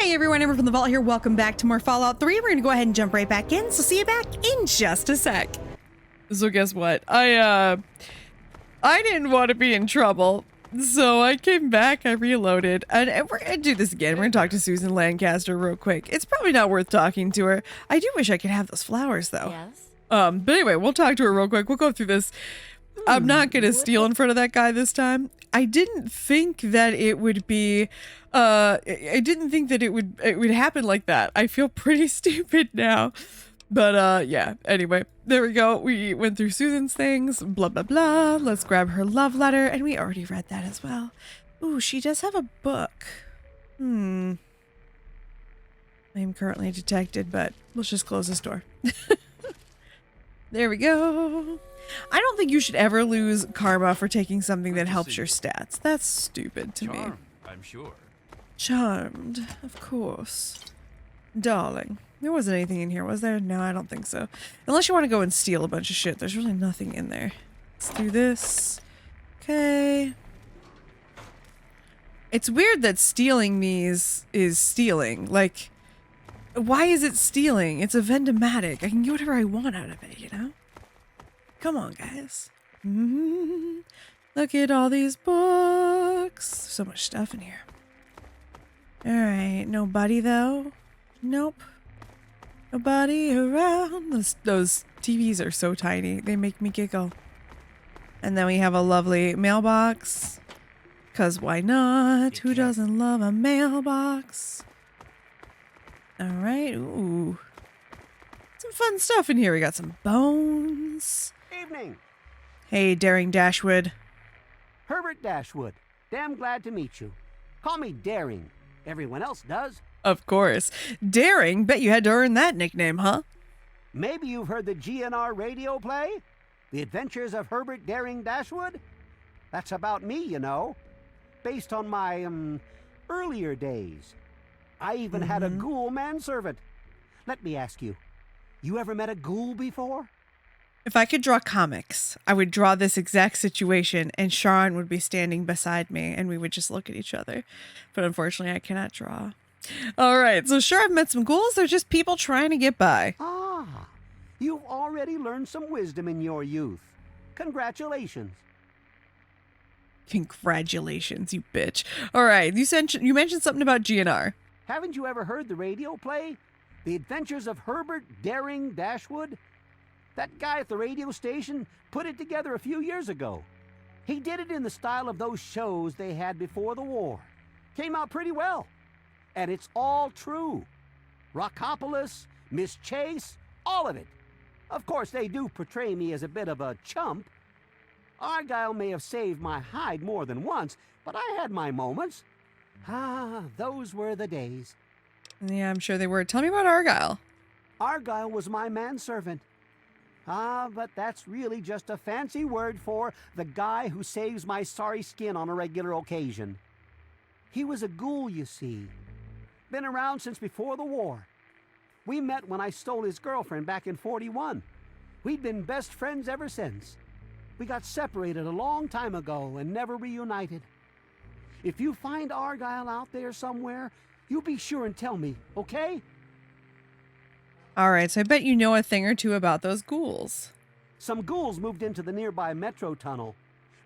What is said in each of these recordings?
Hey everyone, Amber from the Vault here. Welcome back to more Fallout 3. We're gonna go ahead and jump right back in, so see you back in just a sec. So guess what? I didn't want to be in trouble, so I came back, I reloaded, and we're gonna do this again. We're gonna talk to Susan Lancaster real quick. It's probably not worth talking to her. I do wish I could have those flowers though. Yes. But anyway, we'll talk to her real quick. We'll go through this. I'm not gonna steal in front of that guy this time. I didn't think that it would be, I didn't think that it would happen like that. I feel pretty stupid now. But, yeah, anyway, there we go. We went through Susan's things, blah, blah, blah. Let's grab her love letter. And we already read that as well. Ooh, she does have a book. I am currently detected, but let's just close this door. There we go. I don't think you should ever lose karma for taking something that helps your stats. That's stupid to me. I'm sure. Charmed, of course. Darling. There wasn't anything in here, was there? No, I don't think so. Unless you want to go and steal a bunch of shit. There's really nothing in there. Let's do this. Okay. It's weird that stealing these is stealing. Like, why is it stealing? It's a Vendomatic. I can get whatever I want out of it, you know? Come on, guys. Look at all these books. So much stuff in here. Alright, nobody though. Nope. Nobody around. Those TVs are so tiny. They make me giggle. And then we have a lovely mailbox. 'Cause why not? Who doesn't love a mailbox? Alright, ooh. Some fun stuff in here. We got some bones. Evening. Hey, Daring Dashwood. Herbert Dashwood. Damn glad to meet you. Call me Daring. Everyone else does. Of course. Daring? Bet you had to earn that nickname, huh? Maybe you've heard the GNR radio play? The Adventures of Herbert Daring Dashwood? That's about me, you know. Based on my, earlier days. I even had a ghoul manservant. Let me ask you, you ever met a ghoul before? If I could draw comics, I would draw this exact situation and Sharon would be standing beside me and we would just look at each other. But unfortunately, I cannot draw. All right, so sure, I've met some ghouls. They're just people trying to get by. Ah, you've already learned some wisdom in your youth. Congratulations. Congratulations, you bitch. All right, you mentioned something about GNR. Haven't you ever heard the radio play? The Adventures of Herbert Daring Dashwood? That guy at the radio station put it together a few years ago. He did it in the style of those shows they had before the war. Came out pretty well. And it's all true. Rockopolis, Miss Chase, all of it. Of course, they do portray me as a bit of a chump. Argyle may have saved my hide more than once, but I had my moments. Ah, those were the days. Yeah, I'm sure they were. Tell me about Argyle. Argyle was my manservant. Ah, but that's really just a fancy word for the guy who saves my sorry skin on a regular occasion. He was a ghoul, you see. Been around since before the war. We met when I stole his girlfriend back in '41. We'd been best friends ever since. We got separated a long time ago and never reunited. If you find Argyle out there somewhere, you be sure and tell me, okay? All right, so I bet you know a thing or two about those ghouls. Some ghouls moved into the nearby metro tunnel.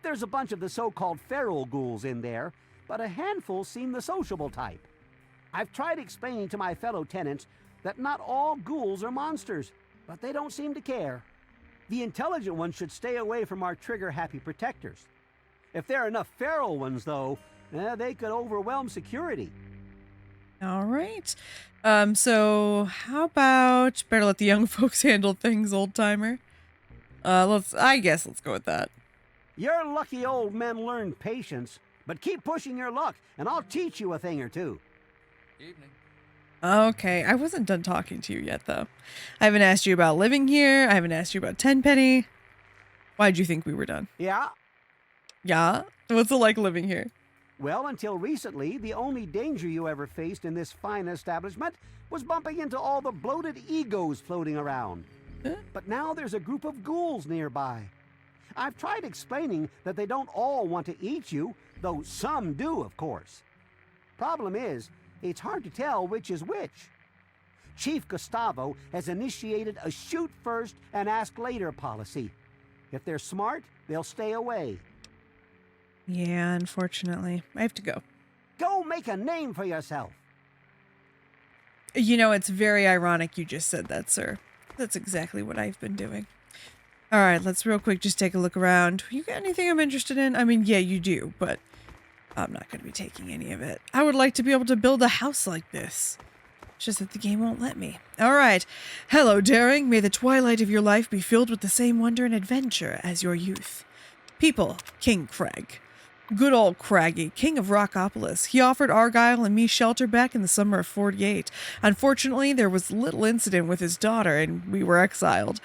There's a bunch of the so-called feral ghouls in there, but a handful seem the sociable type. I've tried explaining to my fellow tenants that not all ghouls are monsters, but they don't seem to care. The intelligent ones should stay away from our trigger-happy protectors. If there are enough feral ones, though, they could overwhelm security. All right. So how about better let the young folks handle things, old timer? I guess let's go with that. Your lucky old men learn patience, but keep pushing your luck, and I'll teach you a thing or two. Evening. Okay, I wasn't done talking to you yet, though. I haven't asked you about living here. I haven't asked you about Tenpenny. Why'd you think we were done? Yeah? Yeah? What's it like living here? Well, until recently, the only danger you ever faced in this fine establishment was bumping into all the bloated egos floating around. Huh? But now there's a group of ghouls nearby. I've tried explaining that they don't all want to eat you, though some do, of course. Problem is, it's hard to tell which is which. Chief Gustavo has initiated a shoot first and ask later policy. If they're smart, they'll stay away. Yeah, unfortunately. I have to go. Go make a name for yourself. You know, it's very ironic you just said that, sir. That's exactly what I've been doing. All right, let's real quick just take a look around. You got anything I'm interested in? I mean, yeah, you do, but I'm not going to be taking any of it. I would like to be able to build a house like this. It's just that the game won't let me. All right. Hello, daring. May the twilight of your life be filled with the same wonder and adventure as your youth. People, King Craig. Good old Craggy, king of Rockopolis. He offered Argyle and me shelter back in the summer of '48. Unfortunately, there was little incident with his daughter, and we were exiled.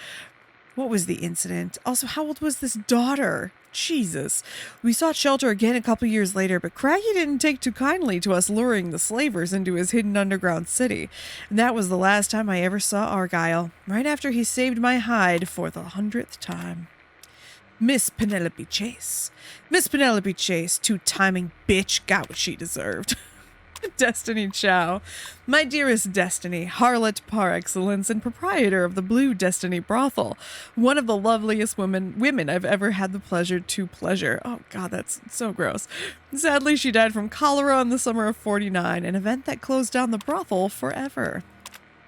What was the incident? Also, how old was this daughter? Jesus. We sought shelter again a couple years later, but Craggy didn't take too kindly to us luring the slavers into his hidden underground city. And that was the last time I ever saw Argyle, right after he saved my hide for the 100th time. Miss Penelope Chase. Miss Penelope Chase, two-timing bitch, got what she deserved. Destiny Chow. My dearest Destiny, harlot par excellence and proprietor of the Blue Destiny Brothel. One of the loveliest women I've ever had the pleasure to pleasure. Oh God, that's so gross. Sadly, she died from cholera in the summer of '49, an event that closed down the brothel forever.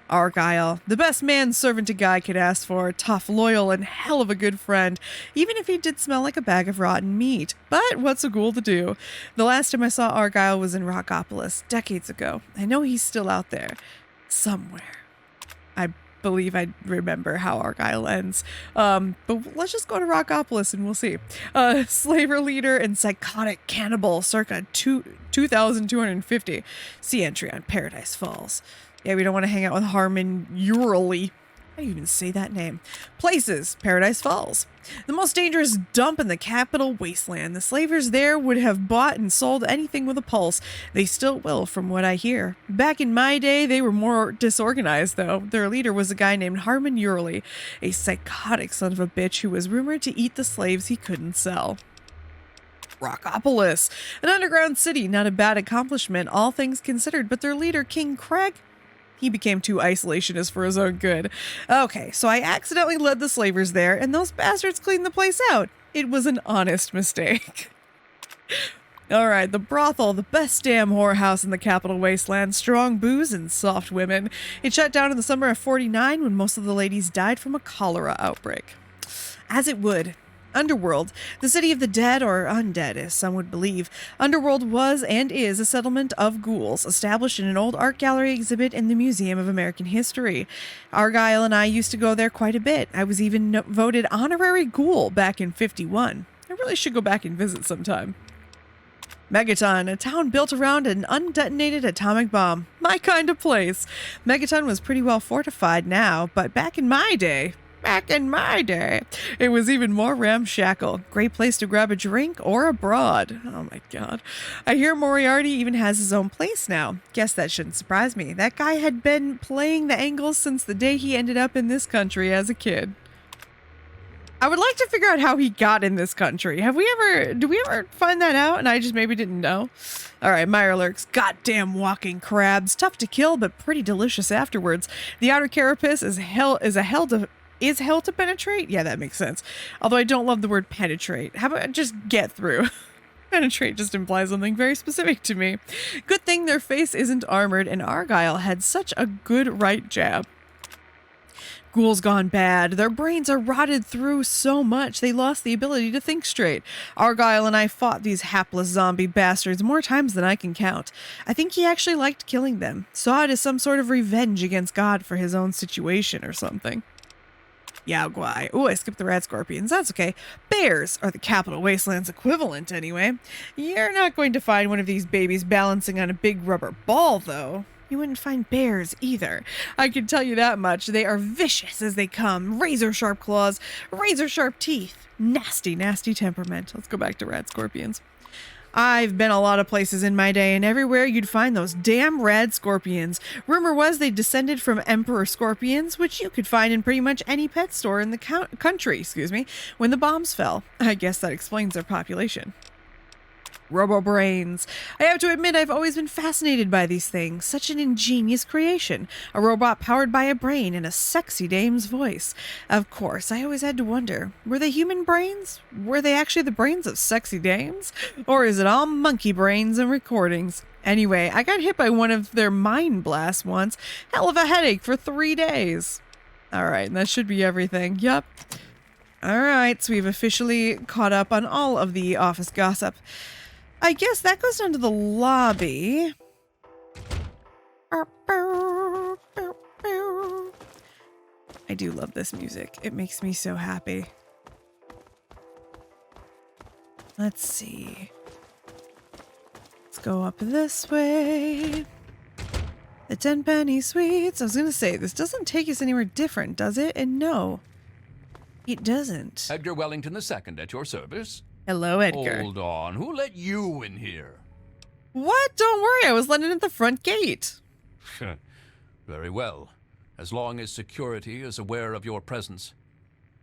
Argyle, the best manservant a guy could ask for, tough, loyal, and hell of a good friend, even if he did smell like a bag of rotten meat. But what's a ghoul to do? The last time I saw Argyle was in Rockopolis, decades ago. I know he's still out there. Somewhere. I believe I remember how Argyle ends. But let's just go to Rockopolis and we'll see. Slaver leader and psychotic cannibal circa 2250. See entry on Paradise Falls. Yeah, we don't want to hang out with Harmon Urally. How do you even say that name? Places, Paradise Falls. The most dangerous dump in the capital, Wasteland. The slavers there would have bought and sold anything with a pulse. They still will, from what I hear. Back in my day, they were more disorganized, though. Their leader was a guy named Harmon Urally, a psychotic son of a bitch who was rumored to eat the slaves he couldn't sell. Rockopolis, an underground city, not a bad accomplishment, all things considered, but their leader, King Craig, he became too isolationist for his own good. Okay, so I accidentally led the slavers there, and those bastards cleaned the place out. It was an honest mistake. All right, the brothel, the best damn whorehouse in the capital Wasteland, strong booze and soft women. It shut down in the summer of '49 when most of the ladies died from a cholera outbreak. As it would. Underworld, the city of the dead or undead, as some would believe. Underworld was and is a settlement of ghouls, established in an old art gallery exhibit in the Museum of American History. Argyle and I used to go there quite a bit. I was even voted honorary ghoul back in '51. I really should go back and visit sometime. Megaton, a town built around an undetonated atomic bomb. My kind of place. Megaton was pretty well fortified now, but back in my day, it was even more ramshackle. Great place to grab a drink or abroad. Oh my God. I hear Moriarty even has his own place now. Guess that shouldn't surprise me. That guy had been playing the angles since the day he ended up in this country as a kid. I would like to figure out how he got in this country. Do we ever find that out? And I just maybe didn't know. All right, Mirelurks, goddamn walking crabs. Tough to kill, but pretty delicious afterwards. The outer carapace is hell to penetrate? Yeah, that makes sense. Although I don't love the word penetrate. How about just get through? Penetrate just implies something very specific to me. Good thing their face isn't armored, and Argyle had such a good right jab. Ghouls gone bad. Their brains are rotted through so much they lost the ability to think straight. Argyle and I fought these hapless zombie bastards more times than I can count. I think he actually liked killing them. Saw it as some sort of revenge against God for his own situation or something. Yao Guai. Ooh, I skipped the rat scorpions. That's okay. Bears are the capital wasteland's equivalent anyway. You're not going to find one of these babies balancing on a big rubber ball, though. You wouldn't find bears either. I can tell you that much. They are vicious as they come. Razor sharp claws, razor sharp teeth. Nasty, nasty temperament. Let's go back to rat scorpions. I've been a lot of places in my day, and everywhere you'd find those damn rad scorpions. Rumor was they descended from emperor scorpions, which you could find in pretty much any pet store in the country, when the bombs fell. I guess that explains their population. Robo-brains. I have to admit, I've always been fascinated by these things. Such an ingenious creation. A robot powered by a brain and a sexy dame's voice. Of course, I always had to wonder, were they human brains? Were they actually the brains of sexy dames? Or is it all monkey brains and recordings? Anyway, I got hit by one of their mind blasts once. Hell of a headache for 3 days. Alright, that should be everything. Yup. Alright, so we've officially caught up on all of the office gossip. I guess that goes down to the lobby. I do love this music. It makes me so happy. Let's see. Let's go up this way. The 10-penny suites. I was going to say, this doesn't take us anywhere different, does it? And no, it doesn't. Edgar Wellington II at your service. Hello, Edgar. Hold on. Who let you in here? What? Don't worry. I was letting in at the front gate. Very well. As long as security is aware of your presence.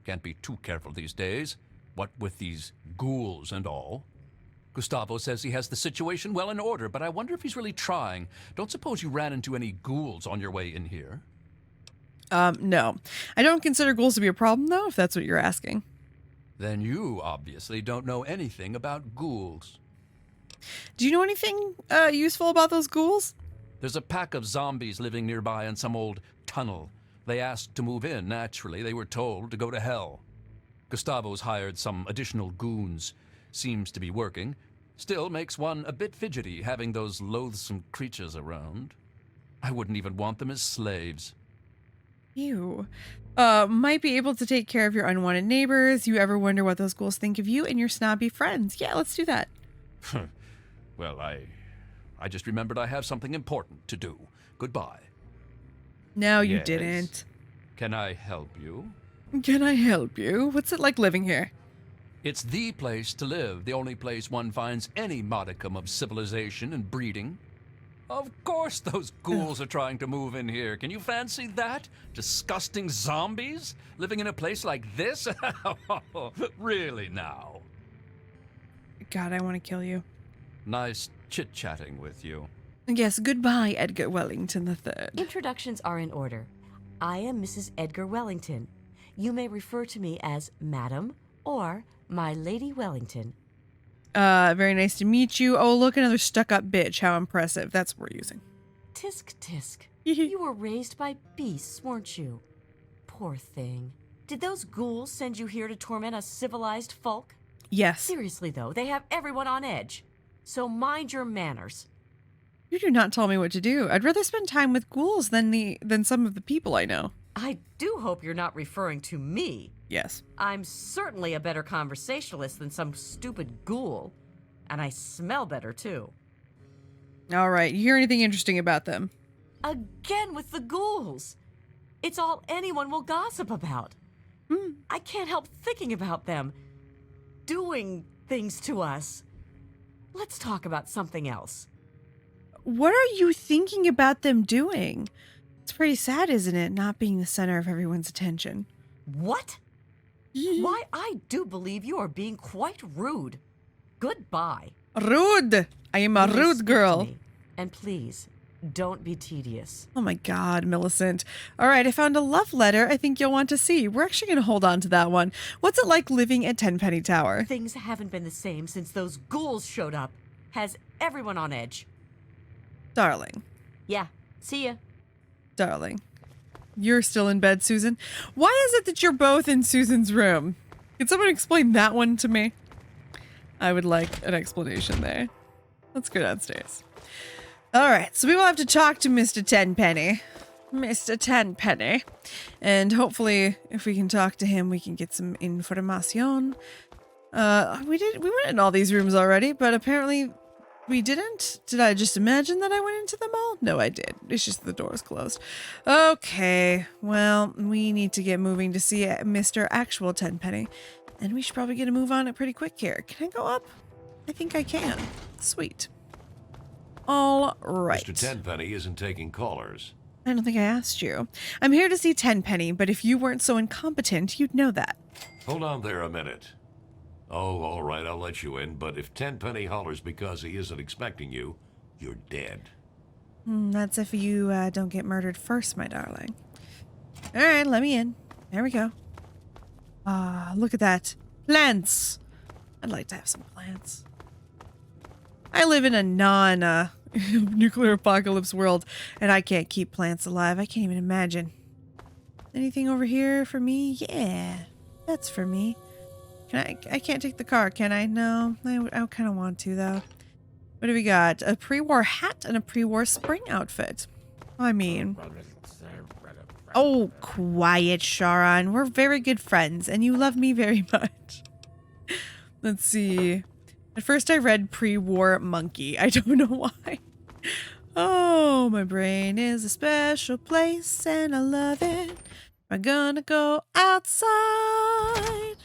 Can't be too careful these days. What with these ghouls and all. Gustavo says he has the situation well in order, but I wonder if he's really trying. Don't suppose you ran into any ghouls on your way in here? No. I don't consider ghouls to be a problem, though, if that's what you're asking. Then you obviously don't know anything about ghouls. Do you know anything useful about those ghouls? There's a pack of zombies living nearby in some old tunnel. They asked to move in. Naturally, they were told to go to hell. Gustavo's hired some additional goons. Seems to be working. Still makes one a bit fidgety having those loathsome creatures around. I wouldn't even want them as slaves. You might be able to take care of your unwanted neighbors. You ever wonder what those ghouls think of you and your snobby friends? Yeah, let's do that. Well, I just remembered I have something important to do. Goodbye. No, you Yes. didn't. Can I help you? Can I help you? What's it like living here? It's the place to live, the only place one finds any modicum of civilization and breeding. Of course those ghouls are trying to move in here. Can you fancy that? Disgusting zombies living in a place like this? Really now? God, I want to kill you. Nice chit-chatting with you. Yes, goodbye, Edgar Wellington III. Introductions are in order. I am Mrs. Edgar Wellington. You may refer to me as Madam or my Lady Wellington. Very nice to meet you. Oh, look, another stuck-up bitch. How impressive. That's what we're using. Tisk tisk. You were raised by beasts, weren't you? Poor thing. Did those ghouls send you here to torment us civilized folk? Yes. Seriously, though, they have everyone on edge. So mind your manners. You do not tell me what to do. I'd rather spend time with ghouls than some of the people I know. I do hope you're not referring to me. Yes. I'm certainly a better conversationalist than some stupid ghoul. And I smell better, too. All right. You hear anything interesting about them? Again with the ghouls. It's all anyone will gossip about. I can't help thinking about them doing things to us. Let's talk about something else. What are you thinking about them doing? It's pretty sad, isn't it, not being the center of everyone's attention? What? Why, I do believe you are being quite rude. Goodbye. Rude! I am a You may rude speak to girl. me. And please, don't be tedious. Oh my God, Millicent. All right, I found a love letter I think you'll want to see. We're actually going to hold on to that one. What's it like living at Tenpenny Tower? Things haven't been the same since those ghouls showed up. Has everyone on edge. Darling. Yeah, see ya. Darling. You're still in bed, Susan. Why is it that you're both in Susan's room? Can someone explain that one to me? I would like an explanation there. Let's go downstairs. All right, so we will have to talk to Mr. Tenpenny. Mr. Tenpenny. And hopefully, if we can talk to him, we can get some information. We went in all these rooms already, but apparently we didn't. Did I just imagine that I went into them all? No, I did. It's just the door's closed. Okay, well, we need to get moving to see Mr. Actual Tenpenny. And we should probably get a move on it pretty quick here. Can I go up? I think I can. Sweet. All right. Mr. Tenpenny isn't taking callers. I don't think I asked you. I'm here to see Tenpenny, but if you weren't so incompetent, you'd know that. Hold on there a minute. Oh, all right, I'll let you in, but if Tenpenny hollers because he isn't expecting you, you're dead. That's if you don't get murdered first, my darling. All right, let me in. There we go. Look at that. Plants. I'd like to have some plants. I live in a non-nuclear apocalypse world, and I can't keep plants alive. I can't even imagine. Anything over here for me? Yeah, that's for me. I can't take the car, can I? No, I kind of want to, though. What do we got? A pre-war hat and a pre-war spring outfit. I mean... Oh, quiet, Sharon. We're very good friends, and you love me very much. Let's see. At first I read pre-war monkey. I don't know why. Oh, my brain is a special place, and I love it. We're gonna go outside.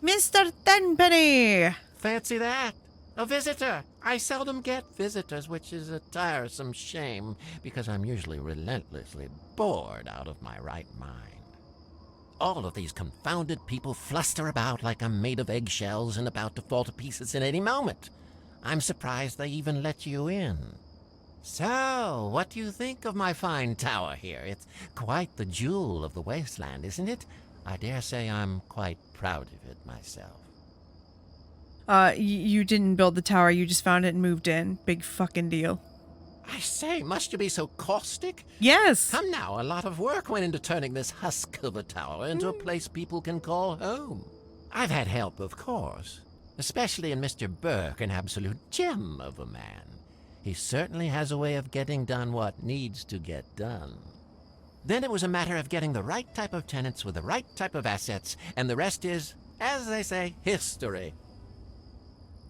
Mr. Tenpenny! Fancy that! A visitor! I seldom get visitors, which is a tiresome shame, because I'm usually relentlessly bored out of my right mind. All of these confounded people fluster about like I'm made of eggshells and about to fall to pieces at any moment. I'm surprised they even let you in. So, what do you think of my fine tower here? It's quite the jewel of the Wasteland, isn't it? I dare say I'm quite proud of it myself. You didn't build the tower, you just found it and moved in. Big fucking deal. I say, must you be so caustic? Yes! Come now, a lot of work went into turning this husk of a tower into a place people can call home. I've had help, of course, especially in Mr. Burke, an absolute gem of a man. He certainly has a way of getting done what needs to get done. Then it was a matter of getting the right type of tenants with the right type of assets, and the rest is, as they say, history.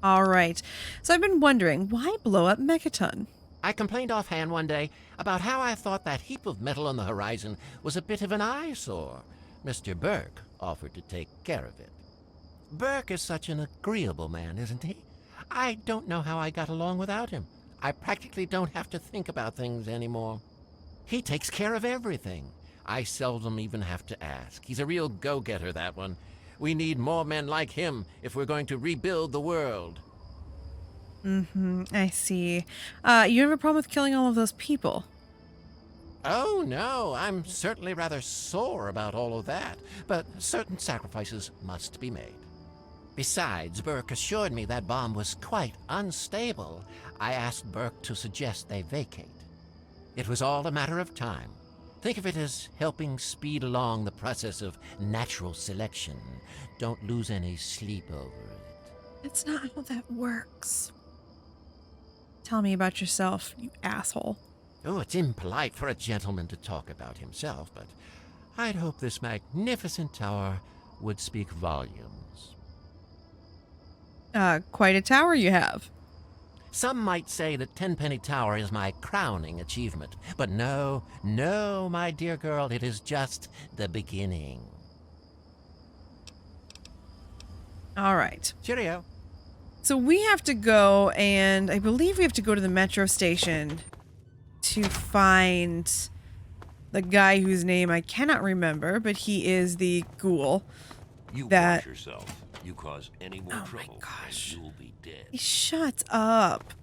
All right. So I've been wondering, why blow up Megaton? I complained offhand one day about how I thought that heap of metal on the horizon was a bit of an eyesore. Mr. Burke offered to take care of it. Burke is such an agreeable man, isn't he? I don't know how I got along without him. I practically don't have to think about things anymore. He takes care of everything. I seldom even have to ask. He's a real go-getter, that one. We need more men like him if we're going to rebuild the world. I see. You have a problem with killing all of those people? Oh, no. I'm certainly rather sore about all of that. But certain sacrifices must be made. Besides, Burke assured me that bomb was quite unstable. I asked Burke to suggest they vacate. It was all a matter of time. Think of it as helping speed along the process of natural selection. Don't lose any sleep over it. That's not how that works. Tell me about yourself, you asshole. Oh, it's impolite for a gentleman to talk about himself, but I'd hope this magnificent tower would speak volumes. Quite a tower you have. Some might say that Tenpenny Tower is my crowning achievement, but no, my dear girl, it is just the beginning. All right. Cheerio. So we have to go, and I believe we have to go to the metro station to find the guy whose name I cannot remember, but he is the ghoul. You that... watch yourself. You cause any more trouble, my gosh. and you'll be dead. Shut up.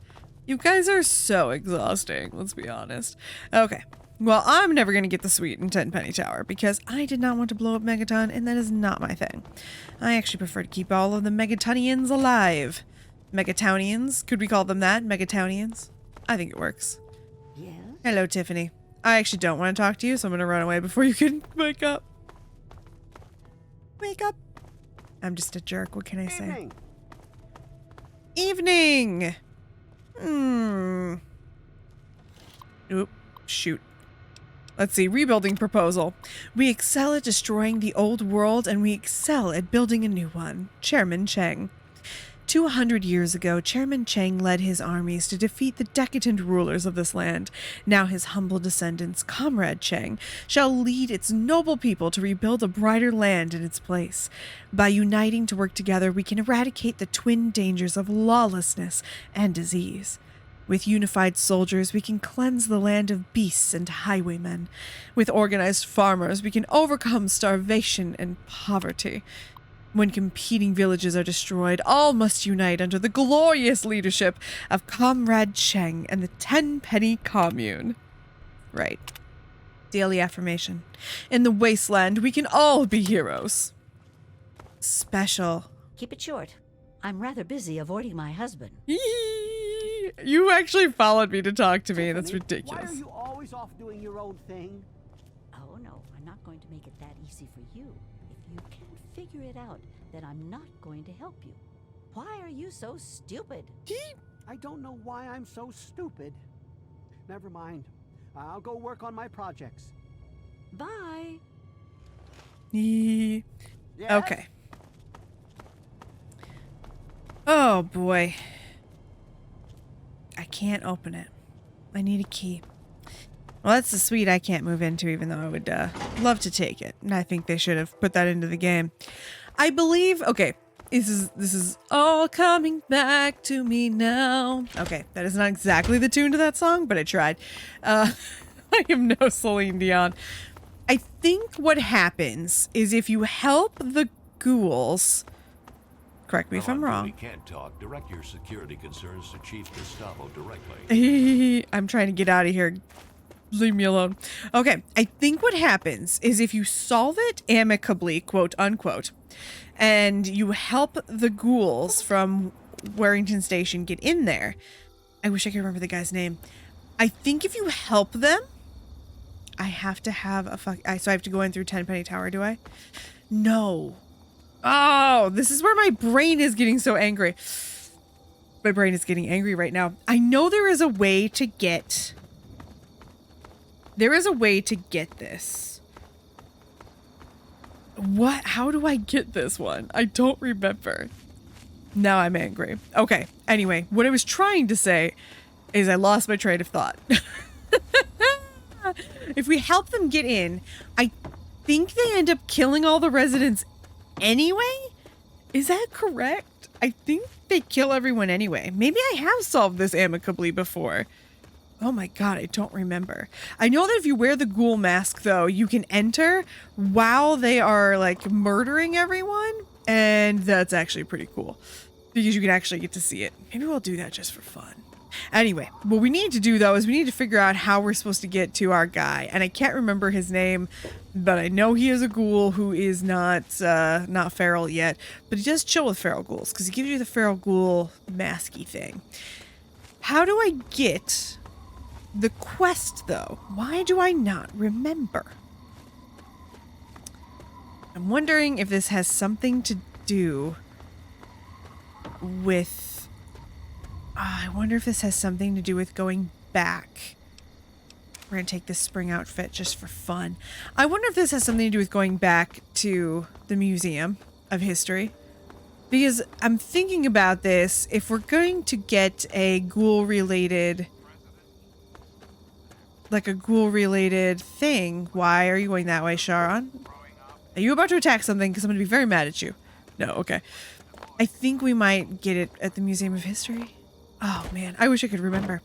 You guys are so exhausting, let's be honest. Okay. Well, I'm never going to get the suite in Tenpenny Tower because I did not want to blow up Megaton, and that is not my thing. I actually prefer to keep all of the Megatonians alive. Megatownians? Could we call them that? Megatownians? I think it works. Yes? Hello, Tiffany. I actually don't want to talk to you, so I'm going to run away before you can wake up. Wake up. I'm just a jerk. What can I say? Evening! Oop. Shoot. Let's see. Rebuilding proposal. We excel at destroying the old world, and we excel at building a new one. Chairman Cheng. 200 years ago, Chairman Cheng led his armies to defeat the decadent rulers of this land. Now his humble descendants, Comrade Cheng, shall lead its noble people to rebuild a brighter land in its place. By uniting to work together, we can eradicate the twin dangers of lawlessness and disease. With unified soldiers, we can cleanse the land of beasts and highwaymen. With organized farmers, we can overcome starvation and poverty. When competing villages are destroyed, all must unite under the glorious leadership of Comrade Cheng and the Tenpenny Commune. Right. Daily affirmation. In the Wasteland, we can all be heroes. Special. Keep it short. I'm rather busy avoiding my husband. You actually followed me to talk to me. That's ridiculous. Why are you always off doing your own thing? Oh no, I'm not going to make it that easy for you. If you can't figure it out, then I'm not going to help you. Why are you so stupid? I don't know why I'm so stupid. Never mind. I'll go work on my projects. Bye. Yes? Okay. Oh boy. I can't open it. I need a key. Well, that's the suite I can't move into, even though I would love to take it. And I think they should have put that into the game. I believe, okay, this is all coming back to me now. Okay, that is not exactly the tune to that song, but I tried. I am no Celine Dion. I think what happens is if you help the ghouls, correct me if I'm wrong. You can't talk. Direct your security concerns to Chief Gustavo directly. I'm trying to get out of here. Leave me alone. Okay, I think what happens is if you solve it amicably, quote unquote, and you help the ghouls from Warrington Station get in there. I wish I could remember the guy's name. I think if you help them, I have to have a so I have to go in through Tenpenny Tower, do I? No. Oh, this is where my brain is getting so angry. My brain is getting angry right now. I know there is a way to get... There is a way to get this. What? How do I get this one? I don't remember. Now I'm angry. Okay. Anyway, what I was trying to say is I lost my train of thought. If we help them get in, I think they end up killing all the residents anyway? Is that correct? I think they kill everyone anyway. Maybe I have solved this amicably before. Oh my god, I don't remember. I know that if you wear the ghoul mask, though, you can enter while they are, like, murdering everyone. And that's actually pretty cool. Because you can actually get to see it. Maybe we'll do that just for fun. Anyway, what we need to do, though, is we need to figure out how we're supposed to get to our guy. And I can't remember his name, but I know he is a ghoul who is not feral yet. But he does chill with feral ghouls, because he gives you the feral ghoul masky thing. How do I get the quest, though? Why do I not remember? I'm wondering if this has something to do with... I wonder if this has something to do with going back. We're going to take this spring outfit just for fun. I wonder if this has something to do with going back to the Museum of History. Because I'm thinking about this. If we're going to get a ghoul-related... like a ghoul-related thing, why are you going that way, Sharon? Are you about to attack something? Because I'm going to be very mad at you. No, okay. I think we might get it at the Museum of History. Oh, man. I wish I could remember.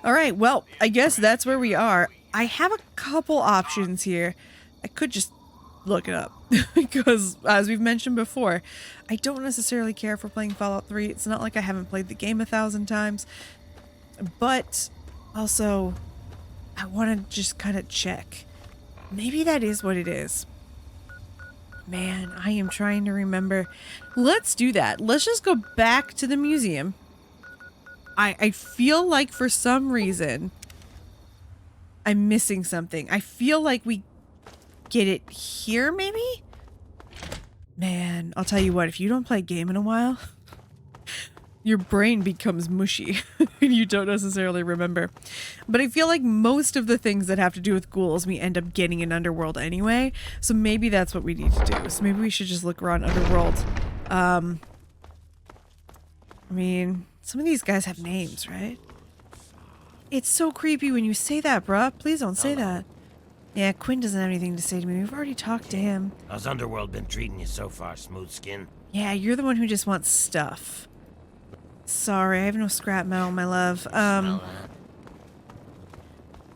All right. Well, I guess that's where we are. I have a couple options here. I could just look it up. Because, as we've mentioned before, I don't necessarily care for playing Fallout 3. It's not like I haven't played the game 1,000 times. But, also, I want to just kind of check. Maybe that is what it is. Man, I am trying to remember. Let's do that. Let's just go back to the museum. I feel like for some reason I'm missing something. I feel like we get it here, maybe? Man, I'll tell you what, if you don't play a game in a while, your brain becomes mushy and you don't necessarily remember. But I feel like most of the things that have to do with ghouls, we end up getting in Underworld anyway. So maybe that's what we need to do. So maybe we should just look around Underworld. I mean, some of these guys have names, right? It's so creepy when you say that, bruh. Please don't say that. Yeah, Quinn doesn't have anything to say to me. We've already talked to him. How's Underworld been treating you so far, Smooth Skin? Yeah, you're the one who just wants stuff. Sorry, I have no scrap metal, my love. Smell that?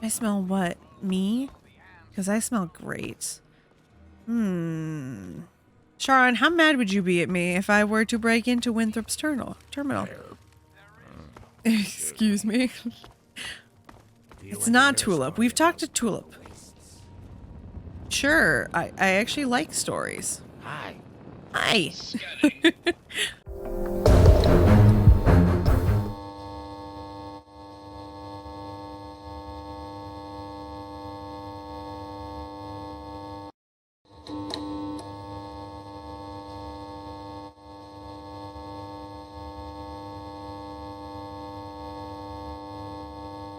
I smell what? Me? Because I smell great. Sharon, how mad would you be at me if I were to break into Winthrop's terminal? Excuse me. It's not Tulip. We've talked to Tulip. Sure, I actually like stories. Hi. Hi.